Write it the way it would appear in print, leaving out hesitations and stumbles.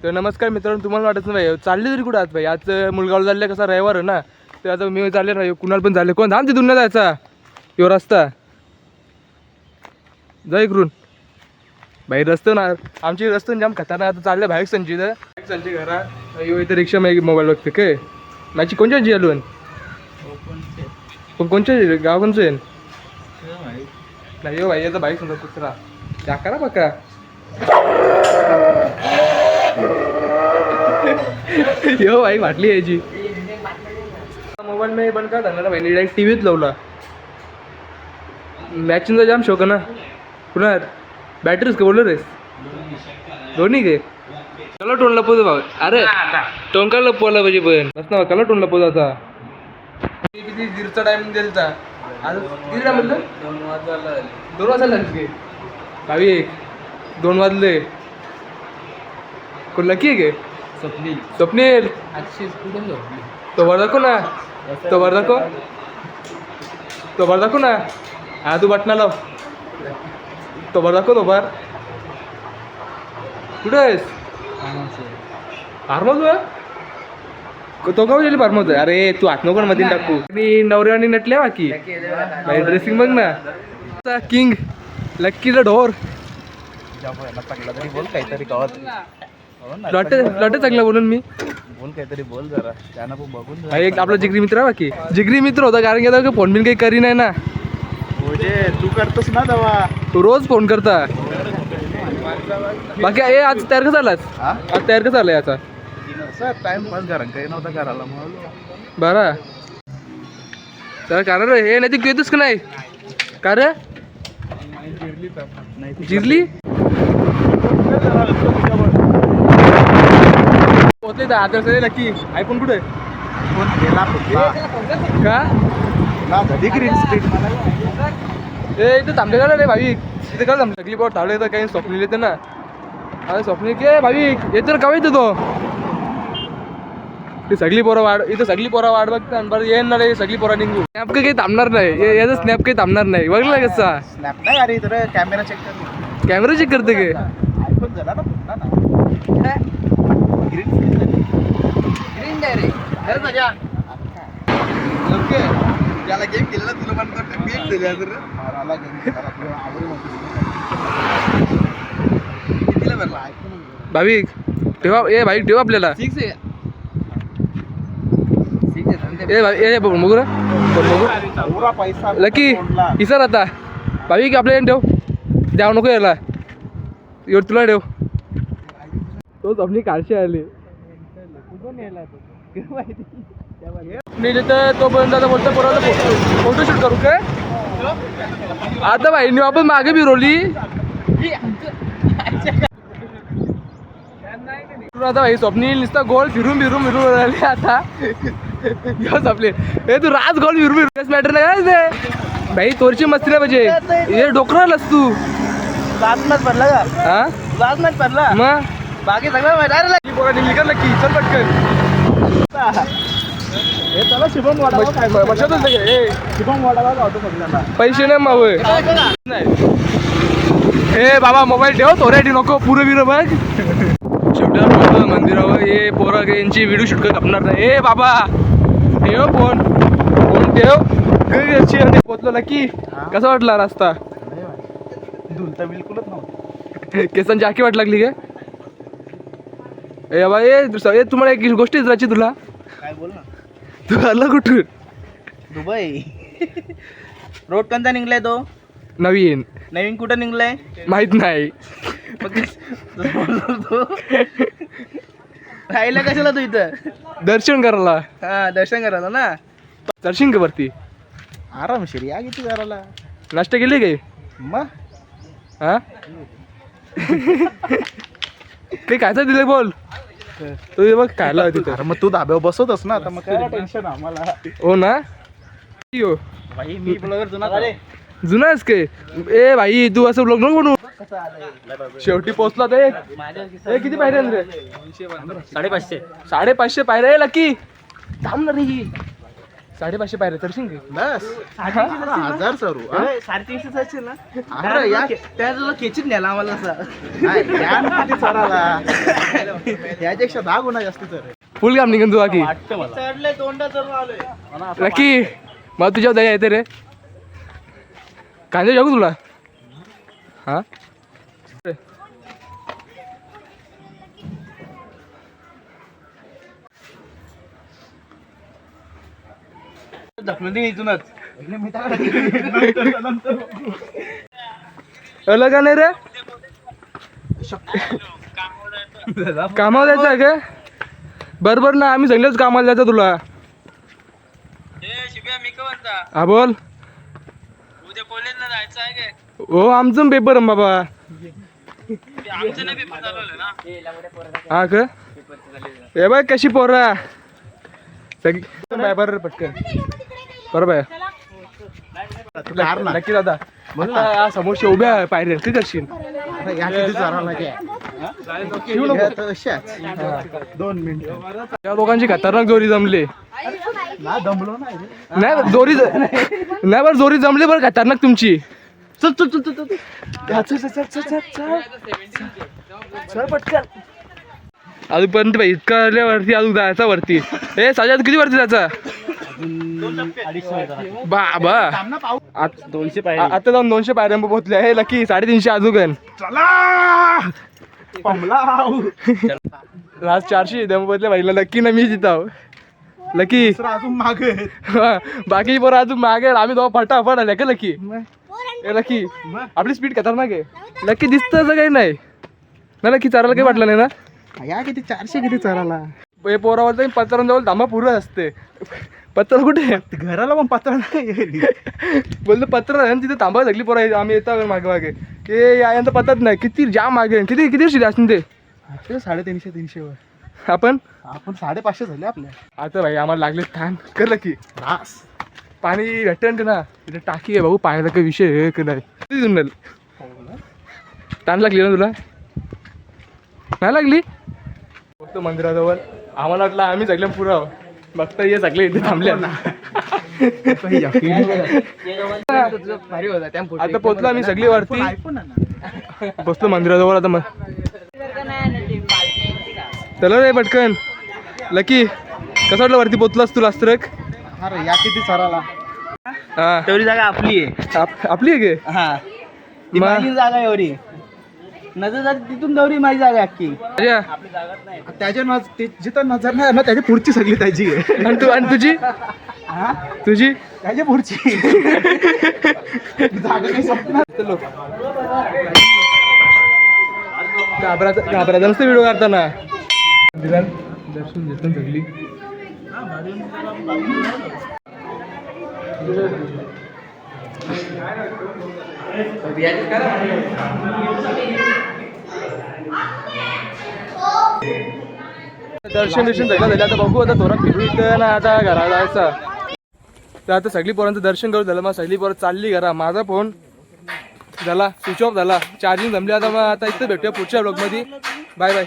तर नमस्कार मित्रांनो, तुम्हाला वाटत नाही चालले तरी कुठं आहात भाई? आज मुलगाव चालले, कसा रविवार आहे ना, तर आता मी चालले नाही, कुणाला पण चालले. कोण थांब, तिथून नाही जायचा यो रस्ता जा इकडून भाई. रस्ता ना आमची रस्ता जाम खतरनाक. आता चालले बाईक संची घरा यो इथे रिक्षा मध्ये मोबाईल बघते काय माझी कोणत्याची आलून पण कोणच्या गाव कोणचं आहे नाही यो भाई. याचा बाईक समजा कुत्रा त्या करा बघा. यो भाई वाटली याची मोबाईल में बंद का ना भाई, डायरेक्ट टीव्हीत लावला. मॅचिंगचा जाम शौक आहे ना पुन्हा. बॅटरीज का बोललो रेस दोन्ही गे कलर टोन लपवतो भाऊ. अरे टोन का लपवायला पाहिजे पण बस ना कलर टोन लपवतो. आता किती दीडचा टाइम दिलता आज किती टाइम म्हणलं 2 वाजता लागले भावी. 2 वाजले. कोण लकी आहे गे स्वप्नील तो वर दाखव ना. तो वर दाखव ना. हा तू बटना लाव. तो वर दाखव. तो बार कुठं आहेस? फार्महाऊस आहे तो का गेली फार्महाऊस आहे. अरे तू आत्मकोण मध्ये टाकू आणि नवऱ्याने नटल्या बाकी भाई. ड्रेसिंग बघ ना. किंग लक्कीचा ढोर बोल काहीतरी गावात लॉटे चांगला बोलून मी बोल काहीतरी बोल जरा त्यांना पण बघून एक आपला जिगरी मित्र आहे बाकी. जिगरी मित्र होता कारण की आता फोन बिन काही करी नाही ना. तू करतोस ना दवा तू रोज फोन करता बाकी. ए आज तयार कसा आलास? आज तयार कसा आलाय याचा टाइमपास करा काही नव्हता करायला म्हणून बरा तर कारण हे नाही ते येतोस का नाही का रे जिरली पोचले तर आता नक्की आयफोन कुठे फोन केला का ग्रीन स्ट्रीट ए इथं थांबले का रे भाई? इथे का थांबले सगळी पोट थांबले तर काही स्वप्नील येते ना. अरे स्वप्नील के भाई येते तर का येतो तो ती सगळी पोरं वाढ इथं सगळी पोरं वाढ बघता बरं येणार रे. सगळी पोरं निघू स्नॅप काही थांबणार नाही. याचा स्नॅप काही थांबणार नाही. बघला कसा स्नॅप नाही अरे इथं कॅमेरा चेक कर. कॅमेरा चेक करते गे आयफोन झाला ना फुटला ना ग्रीन डायरेक्ट मजा ओके. त्याला गेम केलेला तुला म्हणतो गेम दिल्या तर मला गेम कितीला भरला आयफोन भाविक ठेवा. ए भाई ठेवा आपल्याला. ए भाई ए मुगुरा पुरा पैसा लकी इसर आता भाविक आपल्या ठेव. द्याव नको याला एवढ तुला ठेव. तोच आपली कारशी आली तोपर्यंत आता बोलतो पोराला फोटोशूट करू काय आता भाई न्यू आपण मागे बिरवली आता भाई. स्वप्नील नुसता गोल फिरून राहिले आता घेऊच आपले. हे तू राज गोल फिरून मॅटर नाही काय भाई. तोरची मस्ती नाही पाहिजे. हे डोकरालाच तू लाजनाच पडला का? हा लाजनाच पडला मग बाकी सगळं माहिती पोरा निघाल नक्की चल पटकन. हे चला शुभम वाडाला ऑटो पडला पैसे नाही मावय हे बाबा. मोबाईल ठेव तोऱ्याटी नको पुरं बिरं बघ. शेवटी मंदिरावर हे पोरा यांची व्हिडिओ शूट करत कापणार नाही. ए बाबा ठेव फोन ठेव. पोचलो नक्की. कसा वाटला रस्ता? धुलता बिलकुलच नव्हतं. केसांची आखी वाट लागली काय? ए बाबा ए तुम्हाला एक गोष्ट विचारायची तुला. काय बोल ना. तू आला कुठून? दुबई. रोड कोणता निघलाय तो? नवीन कुठं निघलाय माहित नाही. राहिला कशाला तू इथं? दर्शन करायला. हा दर्शन करायला ना. दर्शन का वरती आरामशीर या किती करायला. नाश्ता केली काय मग हा काही कायचं दिलं बोल तू बघ खायला तिथं. मग तू धाब्यावर बसवतस ना आता मग काय टेन्शन आम्हाला. हो ना यो भाई मी ब्लॉगर जुनाच काय. ए भाई तू असं ब्लॉग नको बनवू. शेवटी पोहोचला ते. किती पायऱ्या रे? 550 पायऱ्या लकी. थांब ना रे. 550 पायऱ्या चढशील की बस 1000 सरू 350 असेल ना. अरे या त्या तुला केचीत नेला आम्हाला असं याच्यापेक्षा 10 गुणा जास्त तर फुल काम निघून तू बाकी चढले तोंडा चढून आलोय नक्की मग तुझ्या दया येते रे कांदे जाऊ तुला हा ढकलून इथूनच अलग का नाही रे कामावर जायचं का बरोबर ना आम्ही सगळेच कामाला जायचं तुला हा बोल उद्या कॉलेजला जायचं आहे काय हो आमचं पेपर बाबा आमचं नाही पेपर चालवलं ना हा का हे बाय कशी पोरा सगळी बाय बरं पटकन बरोबर आहे नक्की दादा आता समोरच्या उभ्या पायऱ्या काय करशील 2 मिनिटं त्या दोघांची खतरनाक जोरी जमली ना दमलो नाही जोरी नाही बरं जोरी जमली बरं खतरनाक तुमची चल चल चल चल चल पटकन अजूनपर्यंत इतका वरती अजून जायचा वरती ए साजात किती वरती जायचा बाबा आत- 200 पायऱ्या. आता जाऊन 200 पायऱ्यांप पोहोचले हे लकी 350 अजून चला पमला लास्ट 400 दमपतल्या बाईला लकी ना मी जिताव लकी अजून मागे बाकी पोरं अजून मागे आम्ही दोघं फटाफट आल्या का लकी ए लकी आपली स्पीड खतरनाक आहे लकी दिसतं असं काही नाही ना लकी चारायला काही वाटलं नाही ना या किती 400 किती चराला हे पोरावर पत्रांजवळ धामा पुरं असते पत्र कुठे घराला पण पत्र नाही बोलतो पत्र आहे ना तिथे थांबा सगळी पोरं आम्ही येतो मागे मागे ते यांचं पतच नाही किती जाम मागे किती किती शिले असतील ते 350 वर आपण 550 झाले आपल्या आता भाई आम्हाला लागले थान कर लकी रास पाणी भेटेल ना तिथे टाकी आहे भाऊ पाण्याचा काही विषय आहे का नाही किती जुन्नल ताण लागली ना तुला नाही लागली फक्त मंदिराजवळ आम्हाला वाटलं आम्ही सगळे पुरा बघता ये सगळे इथे थांबले आता पोचलो आम्ही सगळी वरती पोचलो मंदिराजवळ आता मग चला रे पटकन लकी कसं वाटलं वरती पोचलास तू लास्ट ट्रक अरे या किती चराला हा तेवढी जागा आपली आहे आपली आहे का हा ती मग? माझी जागा एवढी नजर जाते तिथून दौरी माझी जागा अख्खी अरे त्याच्या जिथं नजर नाही ना त्याच्या पुढची सगळी त्याची आहे आणि तुझी हा तुझी त्याच्या पुढची जागा काही संपणार घाबरायचा नसतं व्हिडिओ काढताना दर्शन घेतो सगळी दर्शन झालं आता बघू आता थोडा फिरू इथं ना आता घरा जायचं तर आता सगळी पोरांचं दर्शन करू झालं मग सगळी पोरं चालली घरा माझा फोन झाला स्विच ऑफ झाला चार्जिंग जमली आता मग आता इथं भेटूया पुढच्या ब्लॉगमध्ये बाय बाय